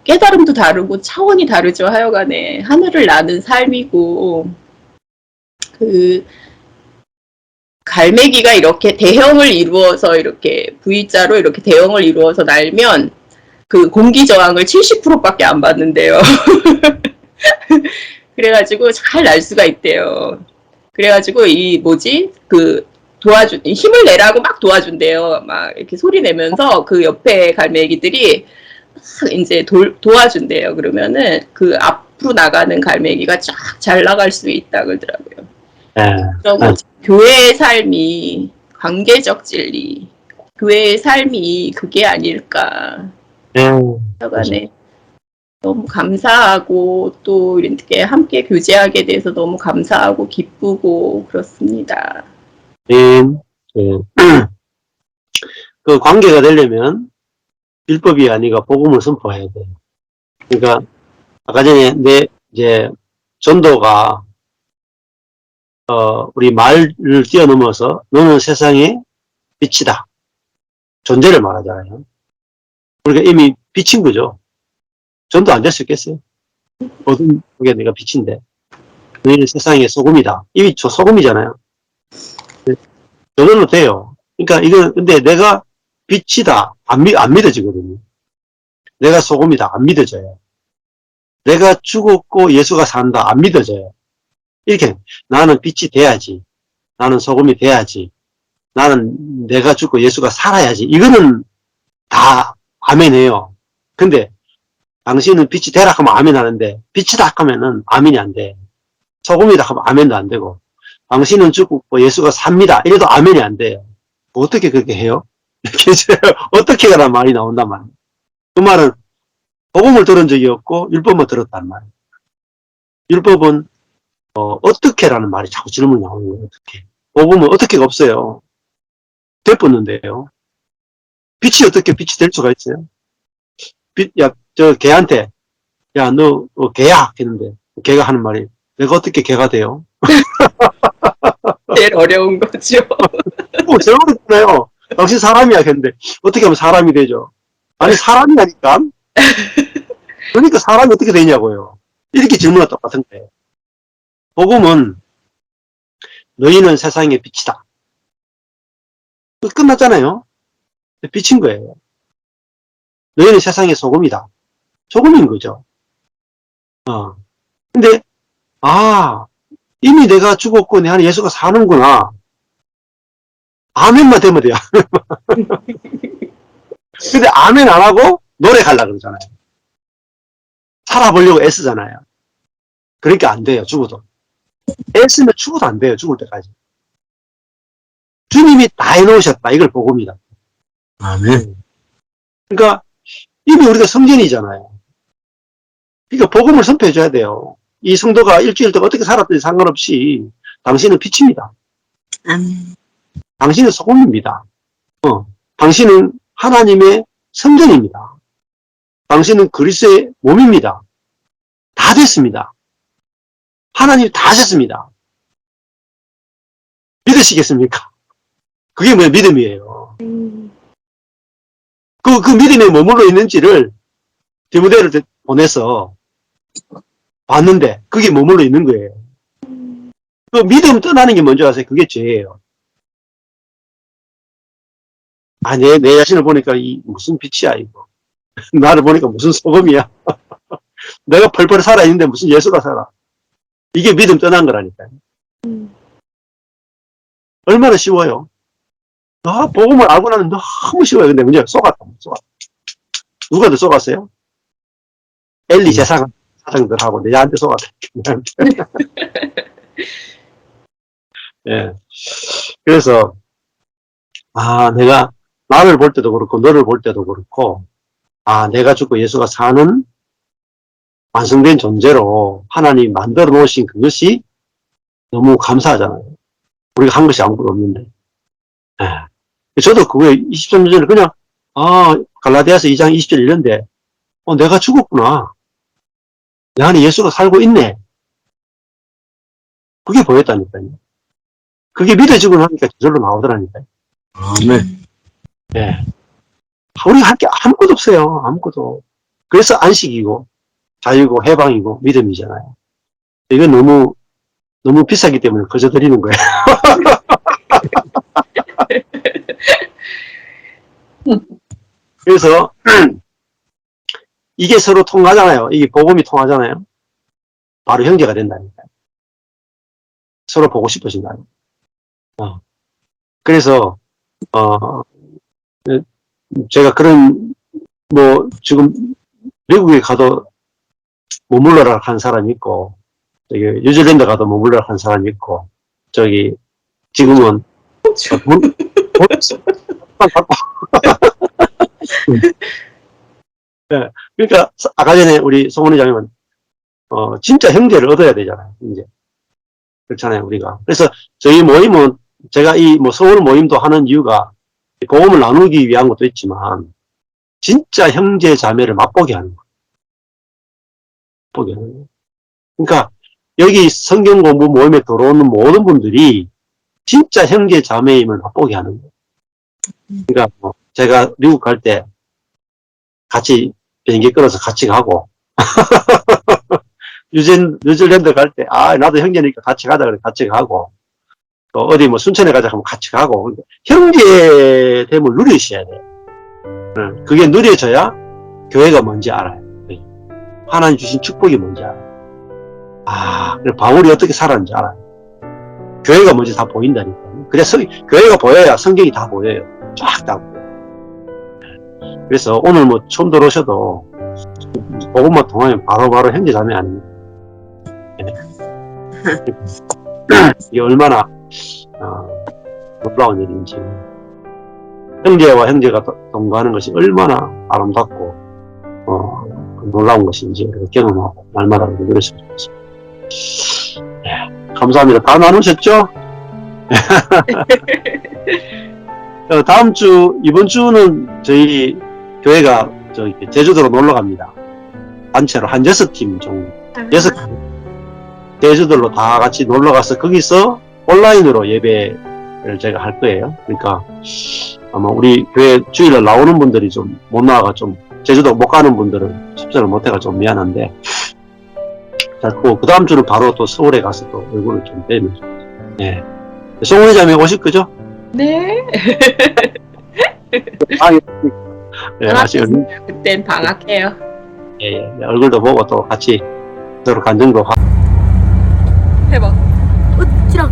[SPEAKER 5] 깨달음도 다르고 차원이 다르죠. 하여간에 하늘을 나는 삶이고 그 갈매기가 이렇게 대형을 이루어서 이렇게 V자로 이렇게 대형을 이루어서 날면 그 공기 저항을 70%밖에 안 받는데요. 그래가지고 잘 날 수가 있대요. 그래가지고 이 뭐지 그 힘을 내라고 막 도와준대요. 막 이렇게 소리 내면서 그 옆에 갈매기들이 막 이제 도와준대요. 그러면은 그 앞으로 나가는 갈매기가 쫙 잘 나갈 수 있다 그러더라고요. 그리고 교회의 삶이 관계적 진리, 교회의 삶이 그게 아닐까. 하여간에 너무 감사하고 또 이렇게 함께 교제하게 돼서 너무 감사하고 기쁘고 그렇습니다.
[SPEAKER 1] 그 관계가 되려면 율법이 아니라 복음을 선포해야 돼. 그러니까 아까 전에 이제 전도가 우리 말을 뛰어넘어서 너는 세상의 빛이다. 존재를 말하잖아요. 그러니까 이미 빛인 거죠. 전도 안 될 수 있겠어요? 어둠 속에 내가 빛인데 너희는 세상의 소금이다. 이미 저 소금이잖아요. 저절로 돼요. 그러니까 이거 근데 내가 빛이다. 안 믿어지거든요. 내가 소금이다. 안 믿어져요. 내가 죽었고 예수가 산다. 안 믿어져요. 이렇게 나는 빛이 돼야지. 나는 소금이 돼야지. 나는 내가 죽고 예수가 살아야지. 이거는 다 아멘해요. 근데 당신은 빛이 되라 하면 아멘 하는데 빛이다 하면은 아멘이 안 돼. 소금이다 하면 아멘도 안 되고 당신은 죽고 예수가 삽니다. 이래도 아멘이 안 돼요. 어떻게 그렇게 해요? 이렇게 어떻게 하란 말이 나온단 말이에요. 그 말은 복음을 들은 적이 없고 율법만 들었단 말이에요. 율법은 어떻게라는 말이 자꾸 질문이 나오는 거예요. 어떻게? 복음은 어떻게가 없어요. 되었는데요. 빛이 어떻게 빛이 될 수가 있어요? 저 개한테 야, 너 개야 했는데 개가 하는 말이 내가 어떻게 개가 돼요?
[SPEAKER 5] 제일 어려운 거죠.
[SPEAKER 1] 제일 어렵잖아요. 당신 사람이야 했는데 어떻게 하면 사람이 되죠? 아니 사람이라니까. 그러니까 사람이 어떻게 되냐고요. 이렇게 질문과 똑같은 거예요. 복음은 너희는 세상의 빛이다. 끝났잖아요. 빛인 거예요. 너희는 세상의 소금이다. 소금인 거죠. 근데 이미 내가 죽었고 내 안에 예수가 사는구나. 아멘만 되면 돼요. 근데 아멘 안 하고 노래 가려고 그러잖아요. 살아보려고 애쓰잖아요. 그러니까 안 돼요. 죽어도. 애쓰면 죽어도 안 돼요. 죽을 때까지. 주님이 다 해놓으셨다. 이걸 복음이다. 아멘. 그러니까 이미 우리가 성전이잖아요. 그러니까 복음을 선포해줘야 돼요. 이 성도가 일주일 동안 어떻게 살았든지 상관없이 당신은 빛입니다. 당신은 소금입니다. 당신은 하나님의 성전입니다. 당신은 그리스도의 몸입니다. 다 됐습니다. 하나님이 다 하셨습니다. 믿으시겠습니까? 그게 뭐야? 믿음이에요. 그 믿음에 머물러 있는지를 디모데를 보내서 봤는데 그게 머물러 있는 거예요. 그 믿음 떠나는 게 뭔지 아세요? 그게 죄예요. 아, 내 자신을 보니까 이 무슨 빛이야 이거. 나를 보니까 무슨 소금이야. 내가 펄펄 살아있는데 무슨 예수가 살아. 이게 믿음 떠난 거라니까요. 얼마나 쉬워요. 아, 복음을 알고 나면 너무 쉬워요. 근데 문제가 속았다. 누가 더 속았어요? 엘리 제사장 사장들하고 내한테 속았다. 예. 그래서, 아, 내가 나를 볼 때도 그렇고, 너를 볼 때도 그렇고, 아, 내가 죽고 예수가 사는 완성된 존재로 하나님이 만들어 놓으신 그것이 너무 감사하잖아요. 우리가 한 것이 아무것도 없는데. 예. 저도 그거에 23년 전에 그냥, 아, 갈라디아서 2장 20절 이런데, 내가 죽었구나. 내 안에 예수가 살고 있네. 그게 보였다니까요. 그게 믿어지고 나니까 저절로 나오더라니까요.
[SPEAKER 3] 아멘.
[SPEAKER 1] 예. 우리가 할 게 아무것도 없어요. 아무것도. 그래서 안식이고, 자유고, 해방이고, 믿음이잖아요. 이건 너무 비싸기 때문에 거저 드리는 거예요. 그래서, 이게 서로 통하잖아요. 이게 복음이 통하잖아요. 바로 형제가 된다니까요. 서로 보고 싶어진다요. 그래서, 제가 그런, 지금, 미국에 가도 머물러라 한 사람이 있고, 뉴질랜드 가도 머물러라 한 사람이 있고, 지금은, 네, 그러니까, 아까 전에 우리 송원 회장님은, 진짜 형제를 얻어야 되잖아요, 이제. 그렇잖아요, 우리가. 그래서 저희 모임은, 제가 서울 모임도 하는 이유가, 복음을 나누기 위한 것도 있지만, 진짜 형제 자매를 맛보게 하는 거예요. 그러니까, 여기 성경 공부 모임에 들어오는 모든 분들이, 진짜 형제 자매임을 맛보게 하는 거예요. 그러니까, 제가 미국 갈 때, 같이 비행기 끌어서 같이 가고, 뉴질랜드 갈 때, 나도 형제니까 같이 가자 그래 같이 가고, 또 어디 순천에 가자 하면 같이 가고, 형제됨을 누리셔야 돼요. 그게 누려져야 교회가 뭔지 알아요. 하나님 주신 축복이 뭔지 알아요. 바울이 어떻게 살았는지 알아요. 교회가 뭔지 다 보인다니까요. 그래서 교회가 보여야 성경이 다 보여요. 쫙 다 보여요. 그래서 오늘 처음 들어오셔도 복음만 통하면 바로바로 형제 자매 아닙니까? 이게 얼마나 놀라운 일인지, 형제와 형제가 동거하는 것이 얼마나 아름답고 놀라운 것인지 경험하고 날마다 누렸으면 좋겠습니다. 감사합니다. 다 나누셨죠? 이번 주는 저희 교회가 제주도로 놀러 갑니다. 단체로 한 6팀 정도. 6팀. 제주도로 다 같이 놀러 가서 거기서 온라인으로 예배를 제가 할 거예요. 그러니까 아마 우리 교회 주일날 나오는 분들이 좀 못 나와가 제주도 못 가는 분들은 참석을 못 해가 좀 미안한데, 자, 그 다음 주는 바로 또 서울에 가서 또 얼굴을 좀 뵈면 좋겠습니다. 네. 송은이 자매 오실 거죠?
[SPEAKER 5] 네.
[SPEAKER 1] 네, 아시겠죠?
[SPEAKER 5] 그땐 방학해요.
[SPEAKER 1] 예, 얼굴도 보고 또 같이 서로 간증도 하고.
[SPEAKER 5] 해봐.
[SPEAKER 6] 으쌰.